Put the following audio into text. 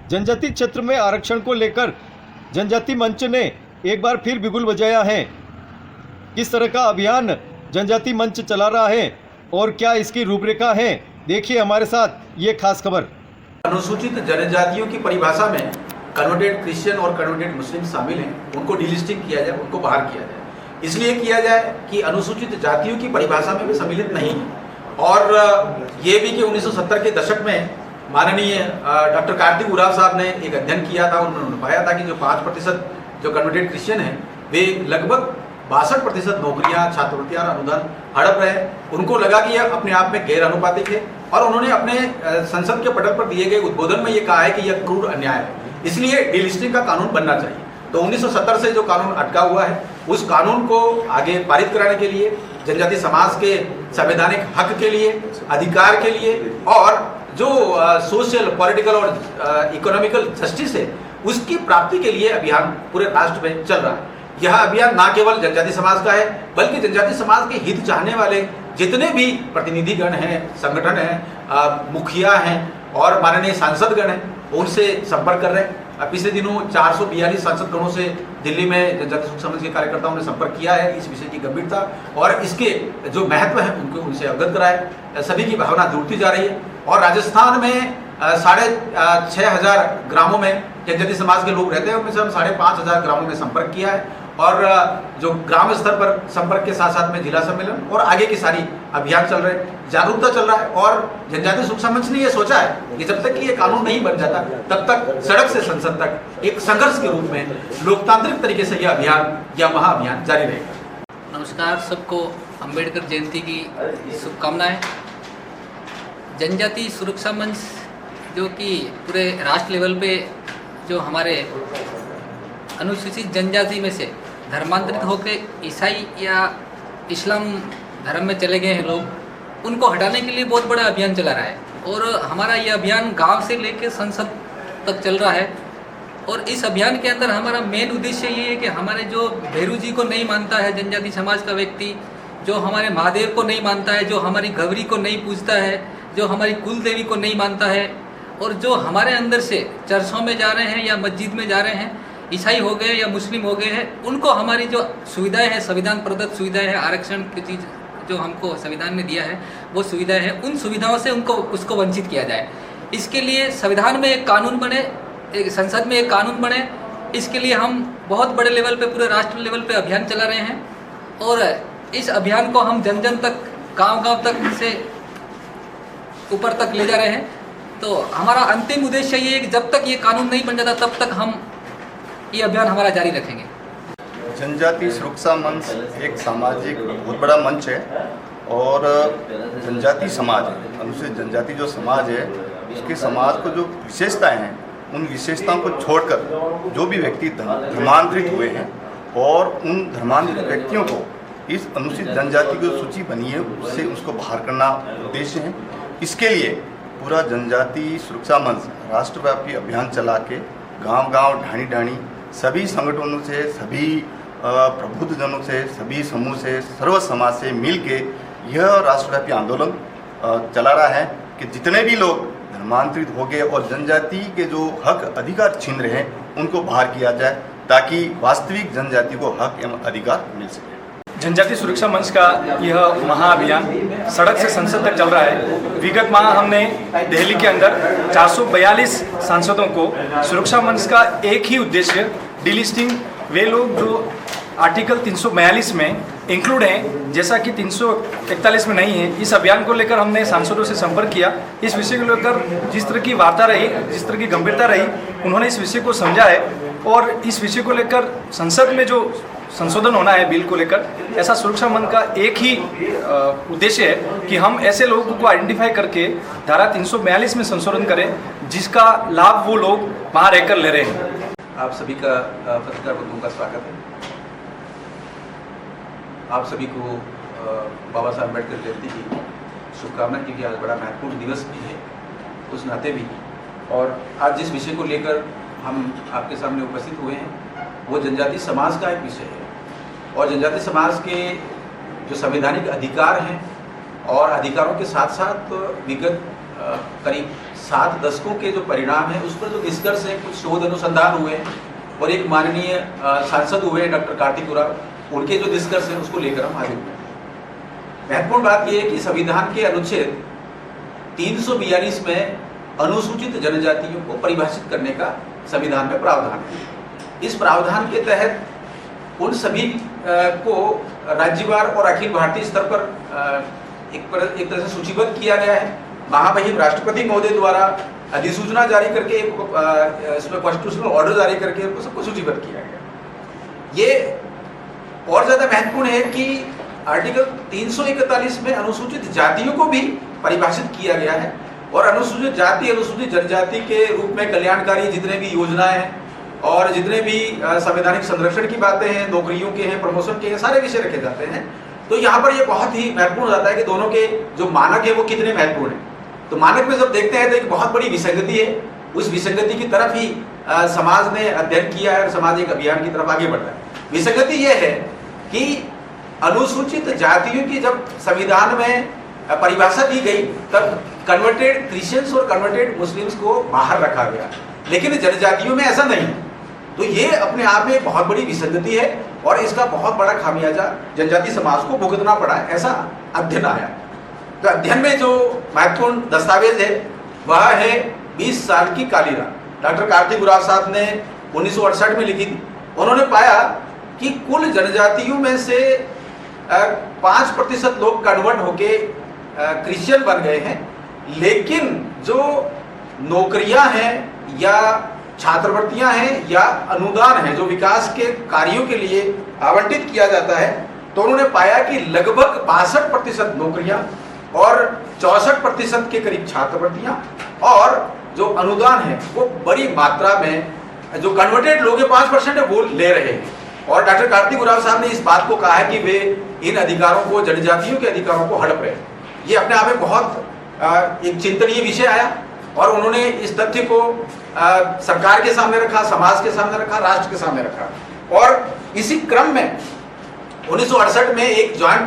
जनजाति क्षेत्र में आरक्षण को लेकर जनजाति मंच ने एक बार फिर बिगुल बजाया है। किस तरह का अभियान जनजाति मंच चला रहा है और क्या इसकी रूपरेखा है, देखिए हमारे साथ ये खास खबर। अनुसूचित जनजातियों की परिभाषा में कन्वर्टेड क्रिश्चियन और कन्वर्टेड मुस्लिम शामिल हैं। उनको डिलिस्टिंग किया जाए, उनको बाहर किया जाए। इसलिए किया जाए कि अनुसूचित जातियों की परिभाषा में भी सम्मिलित नहीं है। और ये भी कि 1970 के दशक में माननीय डॉक्टर कार्तिक उरांव साहब ने एक अध्ययन किया था। उन्होंने पाया था कि जो 5% जो कन्वर्टेड क्रिश्चियन हैं वे लगभग 62% नौकरियां, छात्रवृत्तियां और अनुदान हड़प रहे। उनको लगा कि यह अपने आप में गैर अनुपातिक है और उन्होंने अपने संसद के पटल पर दिए गए उद्बोधन में ये कहा है कि यह क्रूर अन्याय है, इसलिए डिलिस्टिंग का कानून बनना चाहिए। तो 1970 से जो कानून अटका हुआ है उस कानून को आगे पारित कराने के लिए, जनजाति समाज के संवैधानिक हक के लिए, अधिकार के लिए और जो सोशल, पॉलिटिकल और इकोनॉमिकल जस्टिस है उसकी प्राप्ति के लिए अभियान पूरे राष्ट्र में चल रहा है। यह अभियान न केवल जनजाति समाज का है बल्कि जनजाति समाज के हित चाहने वाले जितने भी प्रतिनिधिगण हैं, संगठन हैं, मुखिया हैं और माननीय सांसदगण हैं उनसे संपर्क कर रहे हैं। पिछले दिनों 442 सांसदगणों से दिल्ली में जनजाति सुख समाज के कार्यकर्ताओं ने संपर्क किया है। इस विषय की गंभीरता और इसके जो महत्व है उनको उनसे अवगत कराए। सभी की भावना जुड़ती जा रही है और राजस्थान में 6,500 ग्रामों में जनजाति समाज के लोग रहते हैं। उनमें से हम 5,500 ग्रामों में संपर्क किया है और जो ग्राम स्तर पर संपर्क के साथ साथ में जिला सम्मेलन और आगे की सारी अभियान चल रहे हैं, जागरूकता चल रहा है। और जनजाति सुख मंच ने ये सोचा है कि जब तक ये कानून नहीं बन जाता तब तक सड़क से संसद तक एक संघर्ष के रूप में लोकतांत्रिक तरीके से यह अभियान या महाअभियान जारी रहेगा। नमस्कार, सबको अंबेडकर जयंती की शुभकामनाएं। जनजाति सुरक्षा मंच जो कि पूरे राष्ट्र लेवल पे जो हमारे अनुसूचित जनजाति में से धर्मांतरित होकर ईसाई या इस्लाम धर्म में चले गए हैं लोग, उनको हटाने के लिए बहुत बड़ा अभियान चला रहा है। और हमारा ये अभियान गांव से लेकर संसद तक चल रहा है। और इस अभियान के अंदर हमारा मेन उद्देश्य ये है कि हमारे जो भैरू जी को नहीं मानता है जनजाति समाज का व्यक्ति, जो हमारे महादेव को नहीं मानता है, जो हमारी गौरी को नहीं पूजता है, जो हमारी कुल देवी को नहीं मानता है और जो हमारे अंदर से चर्चों में जा रहे हैं या मस्जिद में जा रहे हैं, ईसाई हो गए या मुस्लिम हो गए हैं, उनको हमारी जो सुविधाएं हैं, संविधान प्रदत्त सुविधाएं हैं, आरक्षण की चीज़ जो हमको संविधान ने दिया है वो सुविधाएं हैं, उन सुविधाओं से उसको वंचित किया जाए। इसके लिए संविधान में एक कानून बने, एक संसद में एक कानून बने। इसके लिए हम बहुत बड़े लेवल पे, पूरे राष्ट्र लेवल पे अभियान चला रहे हैं और इस अभियान को हम जन जन तक, गाँव-गाँव तक से ऊपर तक ले जा रहे हैं। तो हमारा अंतिम उद्देश्य ये है कि जब तक ये कानून नहीं बन जाता तब तक हम ये अभियान हमारा जारी रखेंगे। जनजाति सुरक्षा मंच एक सामाजिक बहुत बड़ा मंच है और जनजाति समाज है, अनुसूचित जनजाति जो समाज है उसके समाज को जो विशेषताएं हैं उन विशेषताओं को छोड़कर जो भी व्यक्ति धर्मांतरित हुए हैं और उन धर्मांतरित व्यक्तियों को इस अनुसूचित जनजाति की सूची बनी है उससे उसको बाहर करना उद्देश्य है। इसके लिए पूरा जनजाति सुरक्षा मंच राष्ट्रव्यापी अभियान चला के गांव-गांव, ढाणी-ढाणी सभी संगठनों से, सभी प्रबुद्धजनों से, सभी समूह से, सर्व समाज से मिल के यह राष्ट्रव्यापी आंदोलन चला रहा है कि जितने भी लोग धर्मांतरित हो गए और जनजाति के जो हक अधिकार छीन रहे हैं उनको बाहर किया जाए ताकि वास्तविक जनजाति को हक एवं अधिकार मिल सके। जनजाति सुरक्षा मंच का यह महाअभियान सड़क से संसद तक चल रहा है। विगत माह हमने दिल्ली के अंदर 442 सांसदों को सुरक्षा मंच का एक ही उद्देश्य, डिलिस्टिंग, वे लोग जो आर्टिकल 342 में इंक्लूड हैं जैसा कि 341 में नहीं है, इस अभियान को लेकर हमने सांसदों से संपर्क किया। इस विषय को लेकर जिस तरह की वार्ता रही, जिस तरह की गंभीरता रही, उन्होंने इस विषय को समझा है और इस विषय को लेकर संसद में जो संशोधन होना है बिल को लेकर, ऐसा सुरक्षा मंच का एक ही उद्देश्य है कि हम ऐसे लोगों को आइडेंटिफाई करके धारा 342 में संशोधन करें जिसका लाभ वो लोग वहाँ रहकर ले रहे हैं। आप सभी का पत्रकार बंधुओं का स्वागत है। आप सभी को बाबा साहब अम्बेडकर जयंती की शुभकामनाएं, क्योंकि आज बड़ा महत्वपूर्ण दिवस भी है उस नाते भी। और आज जिस विषय को लेकर हम आपके सामने उपस्थित हुए हैं वो जनजाति समाज का एक विषय है और जनजाति समाज के जो संवैधानिक अधिकार हैं और अधिकारों के साथ साथ विगत करीब 7 दशकों के जो परिणाम है उस पर जो निष्कर्ष है, कुछ शोध अनुसंधान हुए हैं और एक माननीय सांसद हुए हैं डॉक्टर कार्तिक उरांव, उनके जो निष्कर्ष है उसको लेकर हम आगे बढ़े। महत्वपूर्ण बात यह है कि संविधान के अनुच्छेद 342 में अनुसूचित जनजातियों को परिभाषित करने का संविधान में प्रावधान है। इस प्रावधान के तहत उन सभी को राज्यवार और अखिल भारतीय स्तर पर एक तरह से सूचीबद्ध किया गया है। महामहिम राष्ट्रपति महोदय द्वारा अधिसूचना जारी करके इसमें कॉन्स्टिट्यूशनल ऑर्डर जारी करके सबको सूचीबद्ध किया गया। ये और ज्यादा महत्वपूर्ण है कि आर्टिकल 341 में अनुसूचित जातियों को भी परिभाषित किया गया है और अनुसूचित जाति अनुसूचित जनजाति के रूप में कल्याणकारी जितने भी योजनाएं हैं और जितने भी संवैधानिक संरक्षण की बातें हैं, नौकरियों के हैं, प्रमोशन के हैं, सारे विषय रखे जाते हैं। तो यहाँ पर ये बहुत ही महत्वपूर्ण हो जाता है कि दोनों के जो मानक है वो कितने महत्वपूर्ण है। तो मानक में जब देखते हैं तो एक बहुत बड़ी विसंगति है, उस विसंगति की तरफ ही समाज ने अध्ययन किया है और समाज एक अभियान की तरफ आगे बढ़ रहा है। विसंगति ये है कि अनुसूचित जातियों की जब संविधान में परिभाषा दी गई तब कन्वर्टेड क्रिश्चियंस और कन्वर्टेड मुस्लिम्स को बाहर रखा गया, लेकिन जनजातियों में ऐसा नहीं। तो ये अपने आप में बहुत बड़ी विसंगति है और इसका बहुत बड़ा खामियाजा जनजाति समाज को भुगतना पड़ा, ऐसा अध्ययन आया। तो अध्ययन में जो महत्वपूर्ण दस्तावेज है वह है 20 साल की काली रात। डॉक्टर कार्तिक उरांव साहब ने 1968 में लिखी थी। उन्होंने पाया कि कुल जनजातियों में से 5% लोग कन्वर्ट होके क्रिश्चियन बन गए हैं, लेकिन जो नौकरियां हैं या छात्रवृत्तियां हैं या अनुदान है जो विकास के कार्यों के लिए आवंटित किया जाता है, तो उन्होंने पाया कि लगभग 62% नौकरियां और 64% के करीब छात्रवृत्तियां और जो अनुदान है वो बड़ी मात्रा में जो कन्वर्टेड लोग 5% है वो ले रहे हैं। और डॉक्टर कार्तिक उरांव साहब ने इस बात को कहा है कि वे इन अधिकारों को, जनजातियों के अधिकारों को हड़प रहे हैं। ये अपने आप में बहुत एक चिंतनीय विषय आया और उन्होंने इस तथ्य को सरकार के सामने रखा, समाज के सामने रखा, राष्ट्र के सामने रखा। और इसी क्रम में 1968 में एक ज्वाइंट